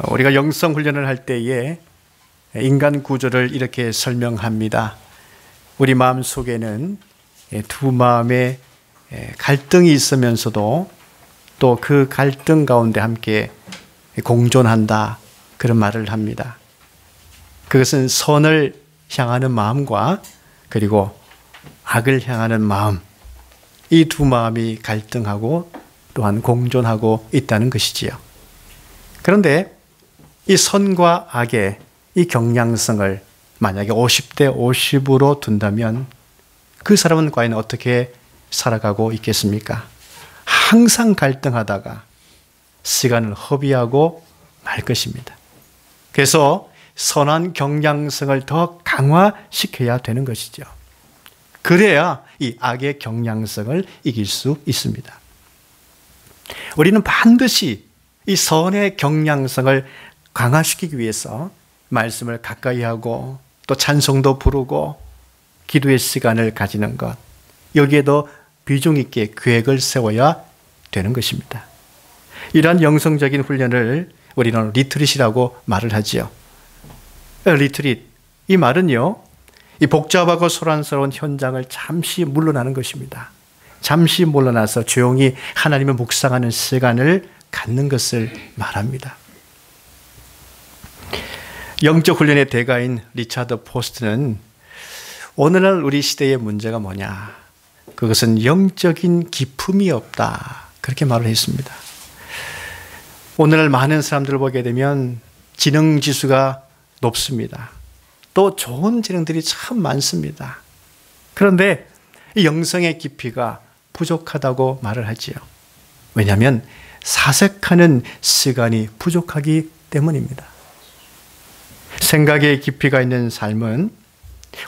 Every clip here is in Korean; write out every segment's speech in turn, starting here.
우리가 영성 훈련을 할 때에 인간 구조를 이렇게 설명합니다. 우리 마음 속에는 두 마음의 갈등이 있으면서도 또 그 갈등 가운데 함께 공존한다, 그런 말을 합니다. 그것은 선을 향하는 마음과 그리고 악을 향하는 마음, 이 두 마음이 갈등하고 또한 공존하고 있다는 것이지요. 그런데 이 선과 악의 이 경량성을 만약에 50대 50으로 둔다면 그 사람은 과연 어떻게 살아가고 있겠습니까? 항상 갈등하다가 시간을 허비하고 말 것입니다. 그래서 선한 경량성을 더 강화시켜야 되는 것이죠. 그래야 이 악의 경량성을 이길 수 있습니다. 우리는 반드시 이 선의 경량성을 강화시키기 위해서 말씀을 가까이 하고 또 찬송도 부르고 기도의 시간을 가지는 것, 여기에도 비중 있게 계획을 세워야 되는 것입니다. 이러한 영성적인 훈련을 우리는 리트릿이라고 말을 하지요. 리트릿, 이 말은요, 이 복잡하고 소란스러운 현장을 잠시 물러나는 것입니다. 잠시 물러나서 조용히 하나님을 묵상하는 시간을 갖는 것을 말합니다. 영적 훈련의 대가인 리차드 포스트는 오늘날 우리 시대의 문제가 뭐냐? 그것은 영적인 기품이 없다, 그렇게 말을 했습니다. 오늘날 많은 사람들을 보게 되면 지능지수가 높습니다. 또 좋은 지능들이 참 많습니다. 그런데 이 영성의 깊이가 부족하다고 말을 하지요. 왜냐하면 사색하는 시간이 부족하기 때문입니다. 생각의 깊이가 있는 삶은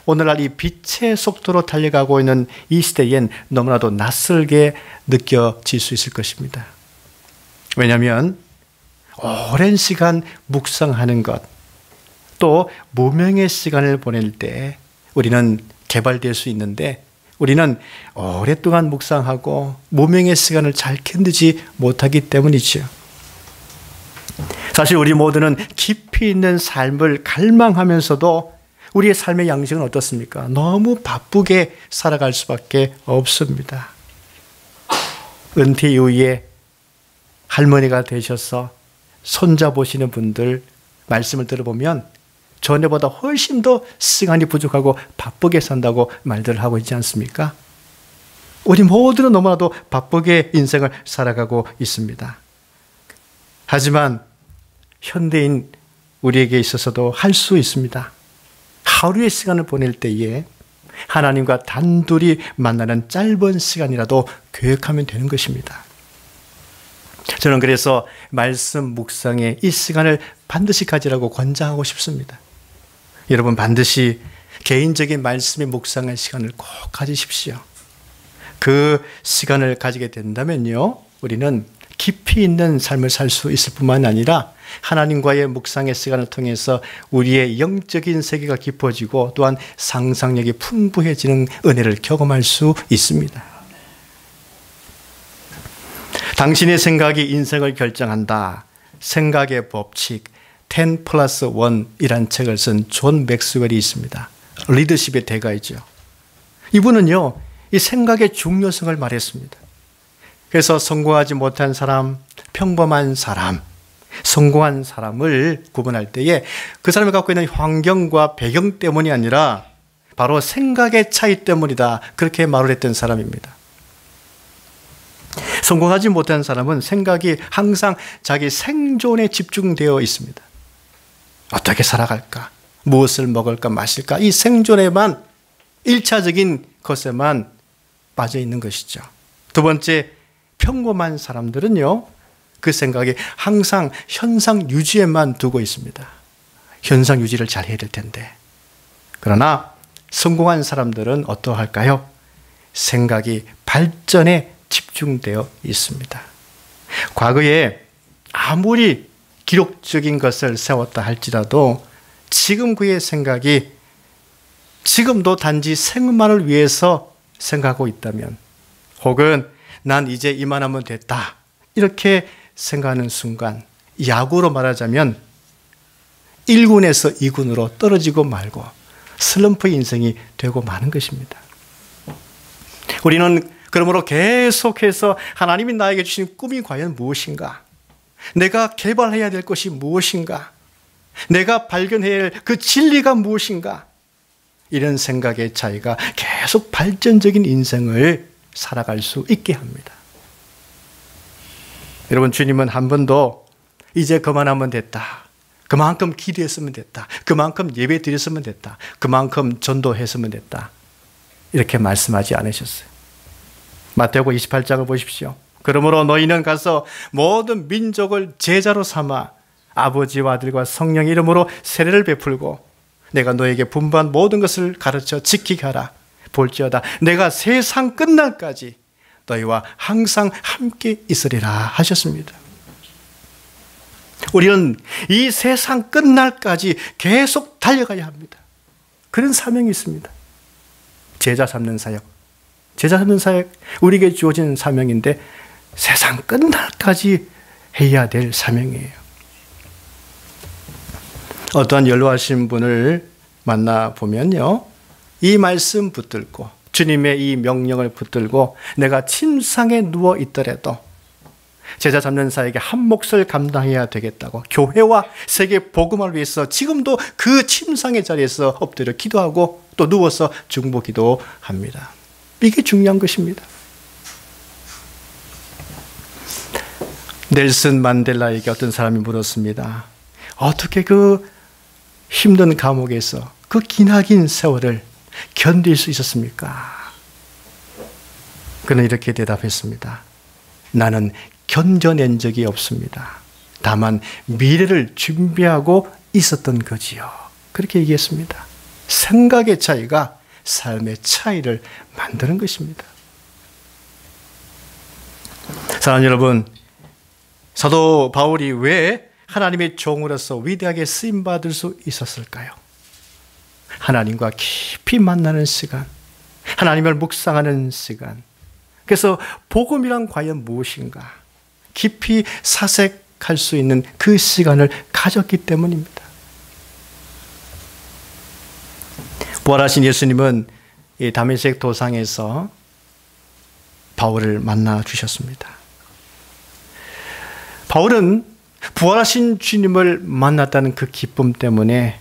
오늘날 이 빛의 속도로 달려가고 있는 이 시대엔 너무나도 낯설게 느껴질 수 있을 것입니다. 왜냐하면 오랜 시간 묵상하는 것, 또 무명의 시간을 보낼 때 우리는 개발될 수 있는데 우리는 오랫동안 묵상하고 무명의 시간을 잘 견디지 못하기 때문이지요. 사실 우리 모두는 깊이 있는 삶을 갈망하면서도 우리의 삶의 양식은 어떻습니까? 너무 바쁘게 살아갈 수밖에 없습니다. 은퇴 이후에 할머니가 되셔서 손자 보시는 분들 말씀을 들어보면 전에보다 훨씬 더 시간이 부족하고 바쁘게 산다고 말들을 하고 있지 않습니까? 우리 모두는 너무나도 바쁘게 인생을 살아가고 있습니다. 하지만 현대인 우리에게 있어서도 할 수 있습니다. 하루의 시간을 보낼 때에 하나님과 단둘이 만나는 짧은 시간이라도 계획하면 되는 것입니다. 저는 그래서 말씀 묵상의 이 시간을 반드시 가지라고 권장하고 싶습니다. 여러분 반드시 개인적인 말씀의 묵상의 시간을 꼭 가지십시오. 그 시간을 가지게 된다면요, 우리는 깊이 있는 삶을 살 수 있을 뿐만 아니라 하나님과의 묵상의 시간을 통해서 우리의 영적인 세계가 깊어지고 또한 상상력이 풍부해지는 은혜를 경험할 수 있습니다. 당신의 생각이 인생을 결정한다. 생각의 법칙 10+1이란 책을 쓴 존 맥스웰이 있습니다. 리더십의 대가이죠. 이분은요, 이 생각의 중요성을 말했습니다. 그래서 성공하지 못한 사람, 평범한 사람, 성공한 사람을 구분할 때에 그 사람이 갖고 있는 환경과 배경 때문이 아니라 바로 생각의 차이 때문이다, 그렇게 말을 했던 사람입니다. 성공하지 못한 사람은 생각이 항상 자기 생존에 집중되어 있습니다. 어떻게 살아갈까? 무엇을 먹을까? 마실까? 이 생존에만, 1차적인 것에만 빠져 있는 것이죠. 두 번째, 평범한 사람들은요, 그 생각이 항상 현상 유지에만 두고 있습니다. 현상 유지를 잘 해야 될 텐데. 그러나 성공한 사람들은 어떠할까요? 생각이 발전에 집중되어 있습니다. 과거에 아무리 기록적인 것을 세웠다 할지라도 지금 그의 생각이 지금도 단지 생만을 위해서 생각하고 있다면, 혹은 난 이제 이만하면 됐다, 이렇게 생각하는 순간 야구로 말하자면 1군에서 2군으로 떨어지고 말고 슬럼프 인생이 되고 마는 것입니다. 우리는 그러므로 계속해서 하나님이 나에게 주신 꿈이 과연 무엇인가? 내가 개발해야 될 것이 무엇인가? 내가 발견해야 할 그 진리가 무엇인가? 이런 생각의 차이가 계속 발전적인 인생을 살아갈 수 있게 합니다. 여러분, 주님은 한 번도 이제 그만하면 됐다, 그만큼 기도했으면 됐다, 그만큼 예배 드렸으면 됐다, 그만큼 전도했으면 됐다, 이렇게 말씀하지 않으셨어요. 마태복음 28장을 보십시오. 그러므로 너희는 가서 모든 민족을 제자로 삼아 아버지와 아들과 성령의 이름으로 세례를 베풀고 내가 너에게 분부한 모든 것을 가르쳐 지키게 하라. 볼지어다 내가 세상 끝날까지 너희와 항상 함께 있으리라 하셨습니다. 우리는 이 세상 끝날까지 계속 달려가야 합니다. 그런 사명이 있습니다. 제자 삼는 사역. 제자 삼는 사역, 우리에게 주어진 사명인데 세상 끝날까지 해야 될 사명이에요. 어떠한 연로하신 분을 만나보면요, 이 말씀 붙들고 주님의 이 명령을 붙들고 내가 침상에 누워 있더라도 제자 잡는 사에게 한 몫을 감당해야 되겠다고 교회와 세계 복음을 위해서 지금도 그 침상의 자리에서 엎드려 기도하고 또 누워서 중보 기도합니다. 이게 중요한 것입니다. 넬슨 만델라에게 어떤 사람이 물었습니다. 어떻게 그 힘든 감옥에서 그 기나긴 세월을 견딜 수 있었습니까? 그는 이렇게 대답했습니다. 나는 견뎌낸 적이 없습니다. 다만 미래를 준비하고 있었던 거지요. 그렇게 얘기했습니다. 생각의 차이가 삶의 차이를 만드는 것입니다. 사랑하는 여러분, 사도 바울이 왜 하나님의 종으로서 위대하게 쓰임받을 수 있었을까요? 하나님과 깊이 만나는 시간, 하나님을 묵상하는 시간. 그래서 복음이란 과연 무엇인가? 깊이 사색할 수 있는 그 시간을 가졌기 때문입니다. 부활하신 예수님은 이 다메섹 도상에서 바울을 만나 주셨습니다. 바울은 부활하신 주님을 만났다는 그 기쁨 때문에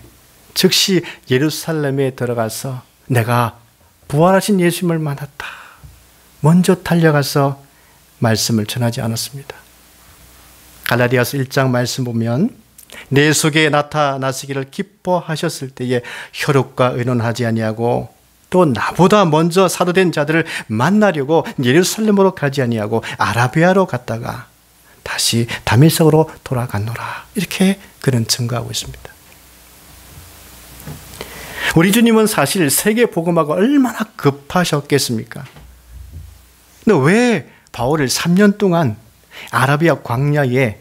즉시 예루살렘에 들어가서 내가 부활하신 예수님을 만났다, 먼저 달려가서 말씀을 전하지 않았습니다. 갈라디아서 1장 말씀 보면 내 속에 나타나시기를 기뻐하셨을 때에 혈육과 의논하지 아니하고 또 나보다 먼저 사도된 자들을 만나려고 예루살렘으로 가지 아니하고 아라비아로 갔다가 다시 다메섹으로 돌아갔노라. 이렇게 그는 증거하고 있습니다. 우리 주님은 사실 세계 복음화가 얼마나 급하셨겠습니까? 근데 왜 바울을 3년 동안 아라비아 광야에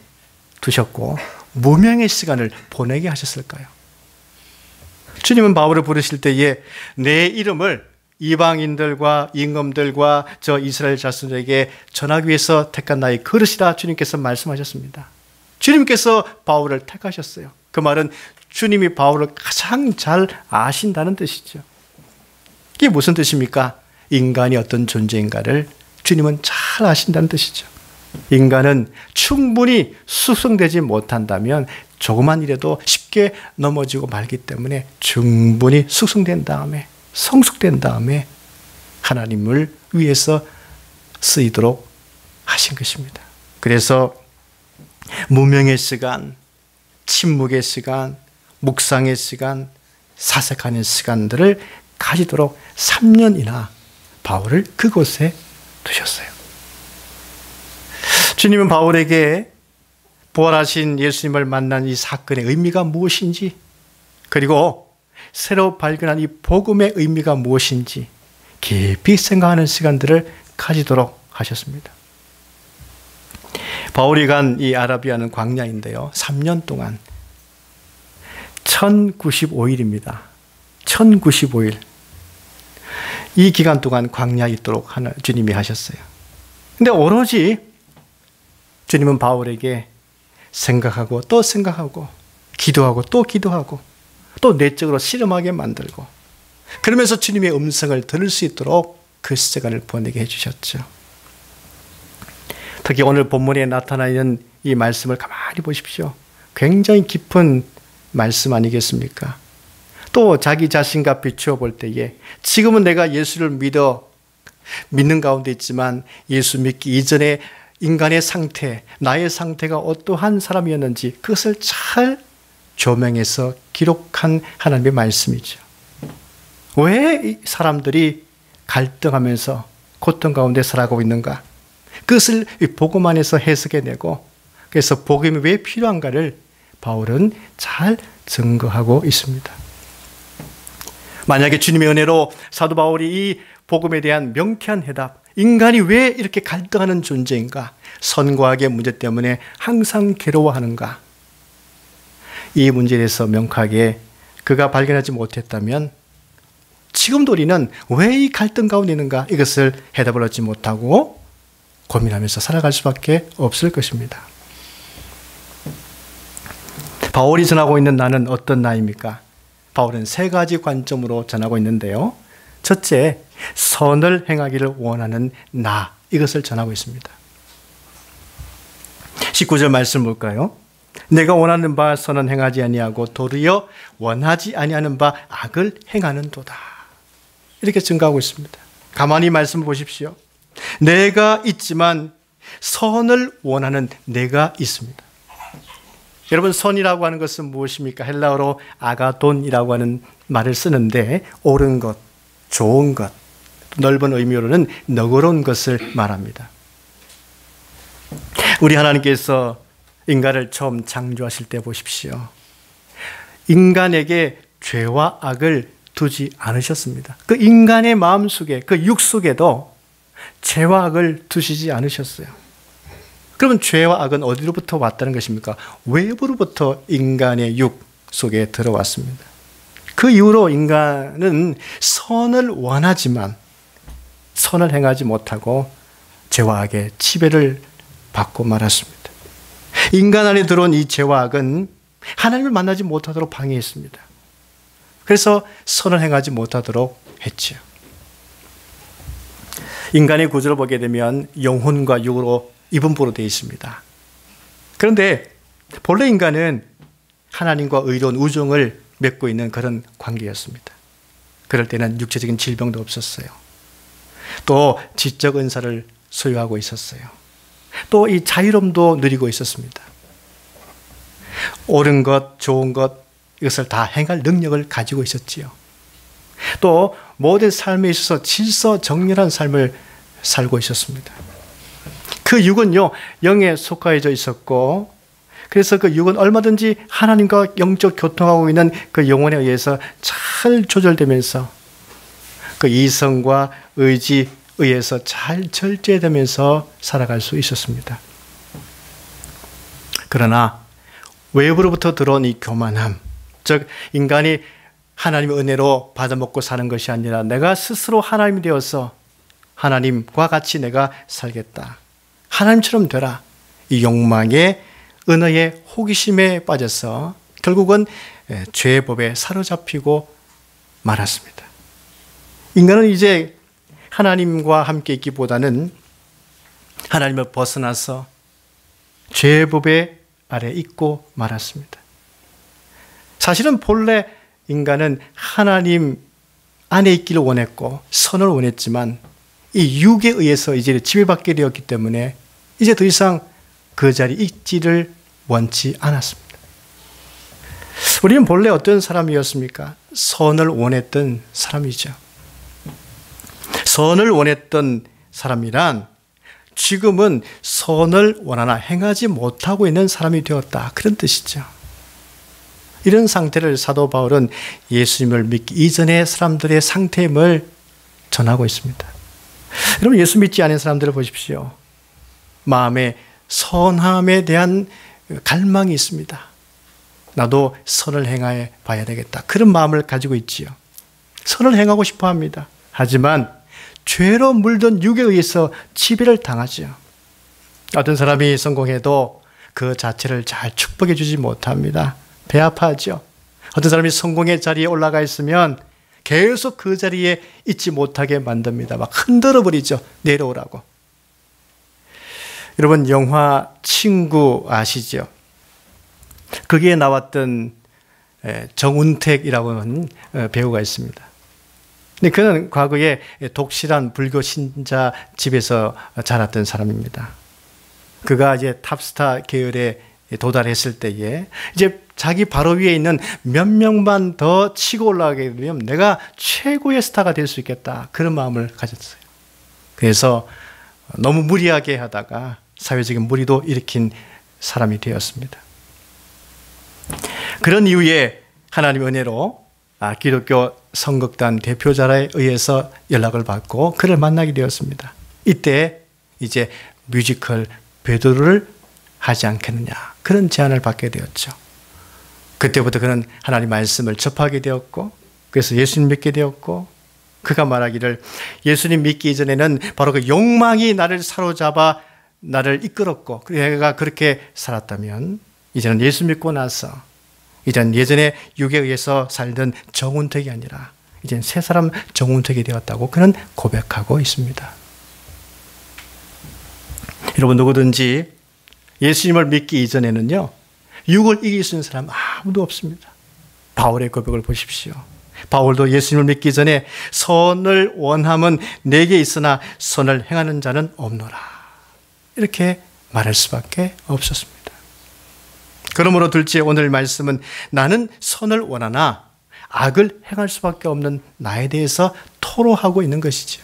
두셨고 무명의 시간을 보내게 하셨을까요? 주님은 바울을 부르실 때에 내 이름을 이방인들과 임금들과 저 이스라엘 자손에게 전하기 위해서 택한 나의 그릇이라 주님께서 말씀하셨습니다. 주님께서 바울을 택하셨어요. 그 말은 주님이 바울을 가장 잘 아신다는 뜻이죠. 이게 무슨 뜻입니까? 인간이 어떤 존재인가를 주님은 잘 아신다는 뜻이죠. 인간은 충분히 숙성되지 못한다면 조그만 일에도 쉽게 넘어지고 말기 때문에 충분히 숙성된 다음에, 성숙된 다음에 하나님을 위해서 쓰이도록 하신 것입니다. 그래서 무명의 시간, 침묵의 시간, 묵상의 시간, 사색하는 시간들을 가지도록 3년이나 바울을 그곳에 두셨어요. 주님은 바울에게 부활하신 예수님을 만난 이 사건의 의미가 무엇인지, 그리고 새로 발견한 이 복음의 의미가 무엇인지 깊이 생각하는 시간들을 가지도록 하셨습니다. 바울이 간 이 아라비아는 광야인데요, 3년 동안 1095일입니다. 1095일. 이 기간 동안 광야에 있도록 주님이 하셨어요. 근데 오로지 주님은 바울에게 생각하고 또 생각하고 기도하고 또 기도하고 또 내적으로 실험하게 만들고 그러면서 주님의 음성을 들을 수 있도록 그 시간을 보내게 해주셨죠. 특히 오늘 본문에 나타나 있는 이 말씀을 가만히 보십시오. 굉장히 깊은 말씀 아니겠습니까? 또 자기 자신과 비추어 볼 때에 지금은 내가 예수를 믿는 가운데 있지만 예수 믿기 이전에 인간의 상태, 나의 상태가 어떠한 사람이었는지 그것을 잘 조명해서 기록한 하나님의 말씀이죠. 왜 사람들이 갈등하면서 고통 가운데 살아가고 있는가? 그것을 복음 안에서 해석해내고 그래서 복음이 왜 필요한가를 바울은 잘 증거하고 있습니다. 만약에 주님의 은혜로 사도 바울이 이 복음에 대한 명쾌한 해답, 인간이 왜 이렇게 갈등하는 존재인가? 선과 악의 문제 때문에 항상 괴로워하는가? 이 문제에 대해서 명확하게 그가 발견하지 못했다면 지금도 우리는 왜 이 갈등 가운데 있는가? 이것을 해답을 얻지 못하고 고민하면서 살아갈 수밖에 없을 것입니다. 바울이 전하고 있는 나는 어떤 나입니까? 바울은 세 가지 관점으로 전하고 있는데요. 첫째, 선을 행하기를 원하는 나, 이것을 전하고 있습니다. 19절 말씀 볼까요? 내가 원하는 바 선은 행하지 아니하고 도리어 원하지 아니하는 바 악을 행하는도다. 이렇게 증가하고 있습니다. 가만히 말씀 보십시오. 내가 있지만 선을 원하는 내가 있습니다. 여러분, 선이라고 하는 것은 무엇입니까? 헬라어로 아가돈이라고 하는 말을 쓰는데 옳은 것, 좋은 것, 넓은 의미로는 너그러운 것을 말합니다. 우리 하나님께서 인간을 처음 창조하실 때 보십시오. 인간에게 죄와 악을 두지 않으셨습니다. 그 인간의 마음속에, 그 육 속에도 죄와 악을 두시지 않으셨어요. 그러면 죄와 악은 어디로부터 왔다는 것입니까? 외부로부터 인간의 육 속에 들어왔습니다. 그 이후로 인간은 선을 원하지만 선을 행하지 못하고 죄와 악의 지배를 받고 말았습니다. 인간 안에 들어온 이 죄와 악은 하나님을 만나지 못하도록 방해했습니다. 그래서 선을 행하지 못하도록 했지요. 인간의 구조를 보게 되면 영혼과 육으로 이분부로 되어 있습니다. 그런데 본래 인간은 하나님과 의로운 우정을 맺고 있는 그런 관계였습니다. 그럴 때는 육체적인 질병도 없었어요. 또 지적 은사를 소유하고 있었어요. 또 이 자유로움도 누리고 있었습니다. 옳은 것, 좋은 것, 이것을 다 행할 능력을 가지고 있었지요. 또 모든 삶에 있어서 질서정연한 삶을 살고 있었습니다. 그 육은요, 영에 속하여져 있었고, 그래서 그 육은 얼마든지 하나님과 영적 교통하고 있는 그 영혼에 의해서 잘 조절되면서 그 이성과 의지에 의해서 잘 절제되면서 살아갈 수 있었습니다. 그러나 외부로부터 들어온 이 교만함, 즉 인간이 하나님의 은혜로 받아먹고 사는 것이 아니라 내가 스스로 하나님이 되어서 하나님과 같이 내가 살겠다, 하나님처럼 되라, 이 욕망에 은혜의 호기심에 빠져서 결국은 죄의 법에 사로잡히고 말았습니다. 인간은 이제 하나님과 함께 있기보다는 하나님을 벗어나서 죄의 법의 아래 있고 말았습니다. 사실은 본래 인간은 하나님 안에 있기를 원했고 선을 원했지만 이 육에 의해서 이제 지배받게 되었기 때문에 이제 더 이상 그 자리에 있지를 원치 않았습니다. 우리는 본래 어떤 사람이었습니까? 선을 원했던 사람이죠. 선을 원했던 사람이란 지금은 선을 원하나 행하지 못하고 있는 사람이 되었다, 그런 뜻이죠. 이런 상태를 사도 바울은 예수님을 믿기 이전의 사람들의 상태임을 전하고 있습니다. 여러분, 예수 믿지 않은 사람들을 보십시오. 마음에 선함에 대한 갈망이 있습니다. 나도 선을 행해 봐야 되겠다, 그런 마음을 가지고 있지요. 선을 행하고 싶어 합니다. 하지만 죄로 물든 육에 의해서 지배를 당하죠. 어떤 사람이 성공해도 그 자체를 잘 축복해 주지 못합니다. 배 아파하죠. 어떤 사람이 성공의 자리에 올라가 있으면 계속 그 자리에 있지 못하게 만듭니다. 막 흔들어 버리죠. 내려오라고. 여러분, 영화 친구 아시죠? 거기에 나왔던 정운택이라고 하는 배우가 있습니다. 근데 그는 과거에 독실한 불교 신자 집에서 자랐던 사람입니다. 그가 이제 탑스타 계열에 도달했을 때에 이제 자기 바로 위에 있는 몇 명만 더 치고 올라가게 되면 내가 최고의 스타가 될 수 있겠다. 그런 마음을 가졌어요. 그래서 너무 무리하게 하다가 사회적인 무리도 일으킨 사람이 되었습니다. 그런 이후에 하나님의 은혜로 기독교 선극단 대표자에 의해서 연락을 받고 그를 만나게 되었습니다. 이때 이제 뮤지컬 베드로를 하지 않겠느냐, 그런 제안을 받게 되었죠. 그때부터 그는 하나님 말씀을 접하게 되었고, 그래서 예수님 믿게 되었고, 그가 말하기를 예수님 믿기 이전에는 바로 그 욕망이 나를 사로잡아 나를 이끌었고, 내가 그렇게 살았다면 이제는 예수 믿고 나서 이제는 예전에 육에 의해서 살던 정운택이 아니라 이제는 새 사람 정운택이 되었다고 그는 고백하고 있습니다. 여러분, 누구든지 예수님을 믿기 이전에는요, 육을 이길 수 있는 사람 아무도 없습니다. 바울의 고백을 보십시오. 바울도 예수님을 믿기 전에 선을 원함은 내게 있으나 선을 행하는 자는 없노라, 이렇게 말할 수밖에 없었습니다. 그러므로 둘째, 오늘 말씀은 나는 선을 원하나 악을 행할 수밖에 없는 나에 대해서 토로하고 있는 것이죠.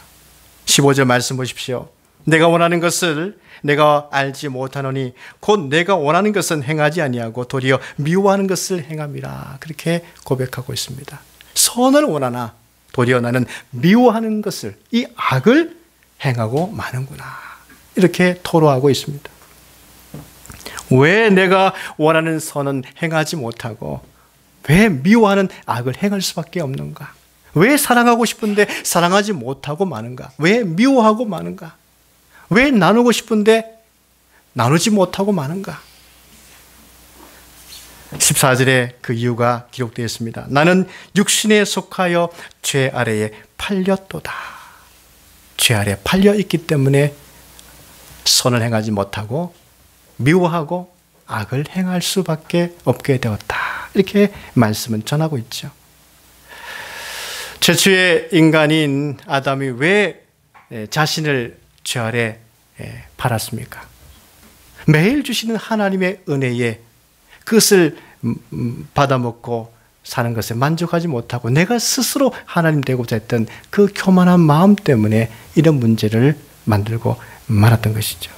15절 말씀 보십시오. 내가 원하는 것을 내가 알지 못하노니 곧 내가 원하는 것은 행하지 아니하고 도리어 미워하는 것을 행함이라, 그렇게 고백하고 있습니다. 선을 원하나 도리어 나는 미워하는 것을, 이 악을 행하고 마는구나, 이렇게 토로하고 있습니다. 왜 내가 원하는 선은 행하지 못하고 왜 미워하는 악을 행할 수밖에 없는가? 왜 사랑하고 싶은데 사랑하지 못하고 마는가? 왜 미워하고 마는가? 왜 나누고 싶은데 나누지 못하고 마는가? 14절에 그 이유가 기록되어 있습니다. 나는 육신에 속하여 죄 아래에 팔렸도다. 죄 아래에 팔려 있기 때문에 선을 행하지 못하고 미워하고 악을 행할 수밖에 없게 되었다, 이렇게 말씀은 전하고 있죠. 최초의 인간인 아담이 왜 자신을 죄 아래 팔았습니까? 매일 주시는 하나님의 은혜에 그것을 받아먹고 사는 것에 만족하지 못하고 내가 스스로 하나님 되고자 했던 그 교만한 마음 때문에 이런 문제를 만들고 말았던 것이죠.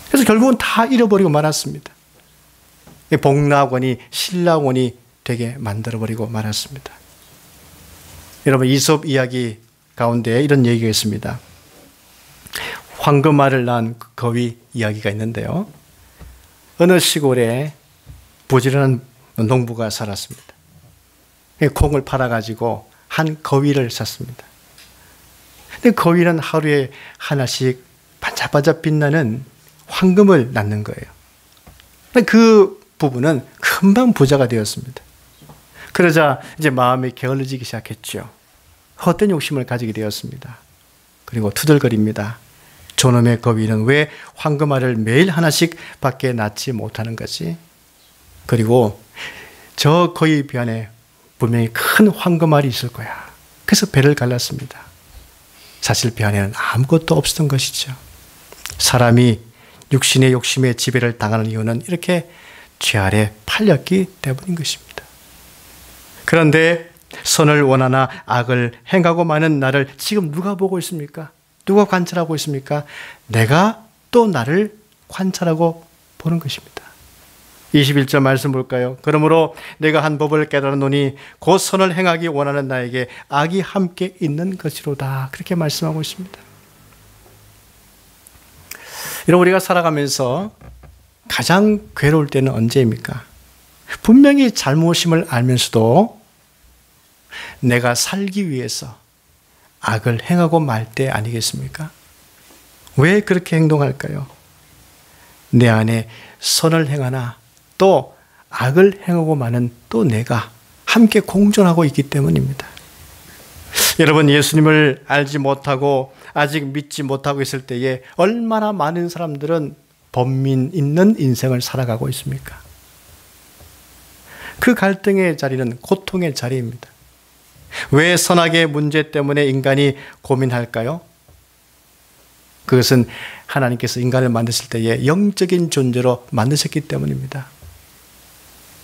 그래서 결국은 다 잃어버리고 말았습니다. 복락원이 신락원이 되게 만들어버리고 말았습니다. 여러분, 이솝 이야기 가운데 이런 얘기가 있습니다. 황금알을 낳은 거위 이야기가 있는데요. 어느 시골에 부지런한 농부가 살았습니다. 콩을 팔아가지고 한 거위를 샀습니다. 근데 거위는 하루에 하나씩 반짝반짝 빛나는 황금을 낳는 거예요. 그 부부는 금방 부자가 되었습니다. 그러자 이제 마음이 게을러지기 시작했죠. 헛된 욕심을 가지게 되었습니다. 그리고 투덜거립니다. 저놈의 거위는 왜 황금알을 매일 하나씩 밖에 낳지 못하는 거지? 그리고 저 거위 배 안에 분명히 큰 황금알이 있을 거야. 그래서 배를 갈랐습니다. 사실 배 안에는 아무것도 없었던 것이죠. 사람이 육신의 욕심에 지배를 당하는 이유는 이렇게 죄 아래 팔렸기 때문인 것입니다. 그런데 선을 원하나 악을 행하고 마는 나를 지금 누가 보고 있습니까? 누가 관찰하고 있습니까? 내가 또 나를 관찰하고 보는 것입니다. 21절 말씀 볼까요? 그러므로 내가 한 법을 깨달았노니 곧 선을 행하기 원하는 나에게 악이 함께 있는 것이로다. 그렇게 말씀하고 있습니다. 여러분, 우리가 살아가면서 가장 괴로울 때는 언제입니까? 분명히 잘못임을 알면서도 내가 살기 위해서 악을 행하고 말 때 아니겠습니까? 왜 그렇게 행동할까요? 내 안에 선을 행하나 또 악을 행하고 마는 또 내가 함께 공존하고 있기 때문입니다. 여러분, 예수님을 알지 못하고 아직 믿지 못하고 있을 때에 얼마나 많은 사람들은 번민 있는 인생을 살아가고 있습니까? 그 갈등의 자리는 고통의 자리입니다. 왜 선악의 문제 때문에 인간이 고민할까요? 그것은 하나님께서 인간을 만드실 때에 영적인 존재로 만드셨기 때문입니다.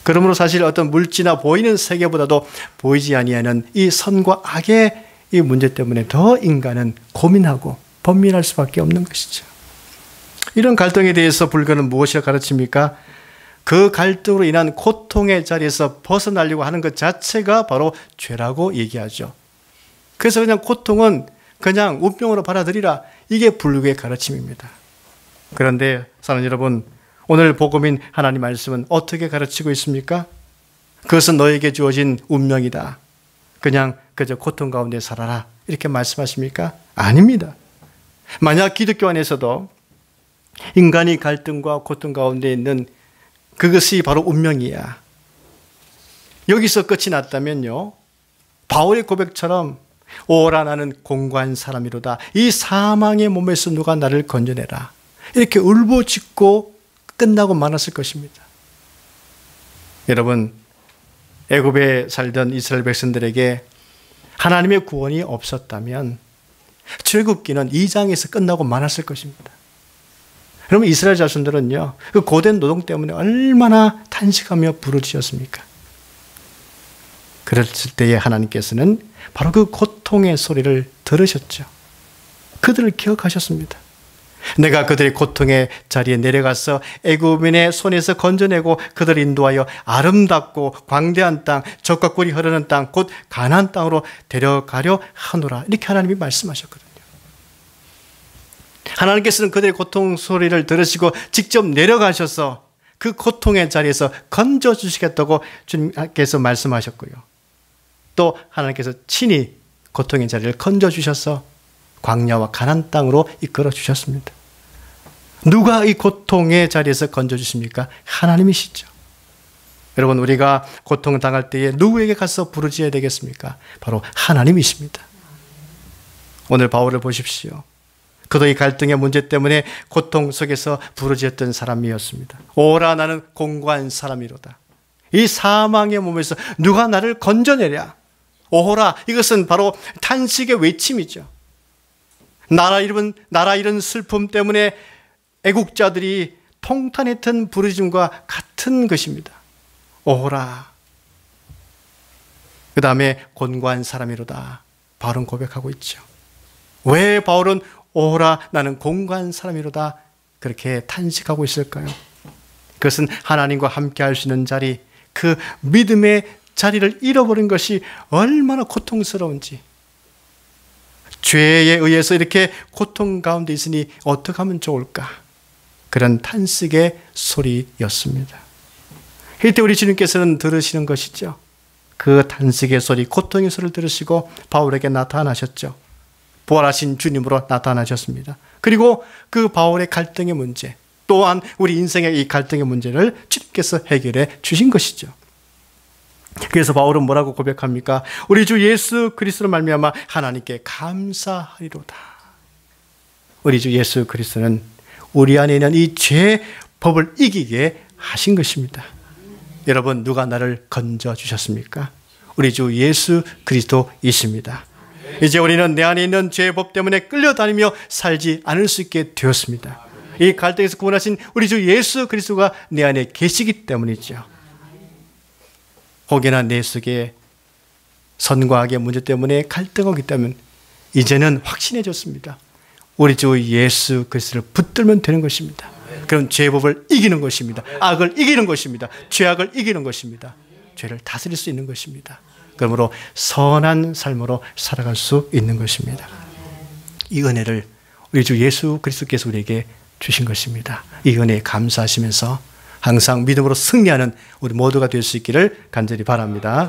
그러므로 사실 어떤 물질이나 보이는 세계보다도 보이지 아니하는 이 선과 악의 이 문제 때문에 더 인간은 고민하고 번민할 수밖에 없는 것이죠. 이런 갈등에 대해서 불교는 무엇을 가르칩니까? 그 갈등으로 인한 고통의 자리에서 벗어나려고 하는 것 자체가 바로 죄라고 얘기하죠. 그래서 그냥 고통은 그냥 운명으로 받아들이라, 이게 불교의 가르침입니다. 그런데 사랑하는 여러분, 오늘 복음인 하나님 말씀은 어떻게 가르치고 있습니까? 그것은 너에게 주어진 운명이다. 그냥 그저 고통 가운데 살아라, 이렇게 말씀하십니까? 아닙니다. 만약 기독교 안에서도 인간이 갈등과 고통 가운데 있는 그것이 바로 운명이야, 여기서 끝이 났다면요, 바울의 고백처럼 오라 나는 공고한 사람이로다, 이 사망의 몸에서 누가 나를 건져내라, 이렇게 울부짖고 끝나고 말았을 것입니다. 여러분, 애굽에 살던 이스라엘 백성들에게 하나님의 구원이 없었다면 출애굽기는 2장에서 끝나고 말았을 것입니다. 그러면 이스라엘 자손들은요, 그 고된 노동 때문에 얼마나 탄식하며 부르짖었습니까? 그랬을 때에 하나님께서는 바로 그 고통의 소리를 들으셨죠. 그들을 기억하셨습니다. 내가 그들의 고통의 자리에 내려가서 애굽인의 손에서 건져내고 그들을 인도하여 아름답고 광대한 땅, 젖과 꿀이 흐르는 땅, 곧 가나안 땅으로 데려가려 하노라, 이렇게 하나님이 말씀하셨거든요. 하나님께서는 그들의 고통 소리를 들으시고 직접 내려가셔서 그 고통의 자리에서 건져주시겠다고 주님께서 말씀하셨고요. 또 하나님께서 친히 고통의 자리를 건져주셔서 광야와 가나안 땅으로 이끌어 주셨습니다. 누가 이 고통의 자리에서 건져주십니까? 하나님이시죠. 여러분, 우리가 고통을 당할 때에 누구에게 가서 부르짖어야 되겠습니까? 바로 하나님이십니다. 오늘 바울을 보십시오. 그도 이 갈등의 문제 때문에 고통 속에서 부르짖었던 사람이었습니다. 오라 나는 공고한 사람이로다, 이 사망의 몸에서 누가 나를 건져내랴. 오호라, 이것은 바로 탄식의 외침이죠. 나라 잃은 슬픔 때문에 애국자들이 통탄했던 부르짖음과 같은 것입니다. 오호라. 그 다음에 곤고한 사람이로다, 바울은 고백하고 있죠. 왜 바울은 오호라 나는 곤고한 사람이로다 그렇게 탄식하고 있을까요? 그것은 하나님과 함께 할 수 있는 자리, 그 믿음의 자리를 잃어버린 것이 얼마나 고통스러운지, 죄에 의해서 이렇게 고통 가운데 있으니 어떻게 하면 좋을까, 그런 탄식의 소리였습니다. 이때 우리 주님께서는 들으시는 것이죠. 그 탄식의 소리, 고통의 소리를 들으시고 바울에게 나타나셨죠. 부활하신 주님으로 나타나셨습니다. 그리고 그 바울의 갈등의 문제, 또한 우리 인생의 이 갈등의 문제를 주님께서 해결해 주신 것이죠. 그래서 바울은 뭐라고 고백합니까? 우리 주 예수 그리스도로 말미암아 하나님께 감사하리로다. 우리 주 예수 그리스도는 우리 안에 있는 이 죄의 법을 이기게 하신 것입니다. 여러분, 누가 나를 건져주셨습니까? 우리 주 예수 그리스도이십니다. 이제 우리는 내 안에 있는 죄의 법 때문에 끌려다니며 살지 않을 수 있게 되었습니다. 이 갈등에서 구원하신 우리 주 예수 그리스도가 내 안에 계시기 때문이죠. 혹여나 내 속에 선과 악의 문제 때문에 갈등하기 때문에 이제는 확신해졌습니다. 우리 주 예수 그리스도를 붙들면 되는 것입니다. 그럼 죄의 법을 이기는 것입니다. 악을 이기는 것입니다. 죄악을 이기는 것입니다. 죄를 다스릴 수 있는 것입니다. 그러므로 선한 삶으로 살아갈 수 있는 것입니다. 이 은혜를 우리 주 예수 그리스도께서 우리에게 주신 것입니다. 이 은혜에 감사하시면서 항상 믿음으로 승리하는 우리 모두가 될 수 있기를 간절히 바랍니다.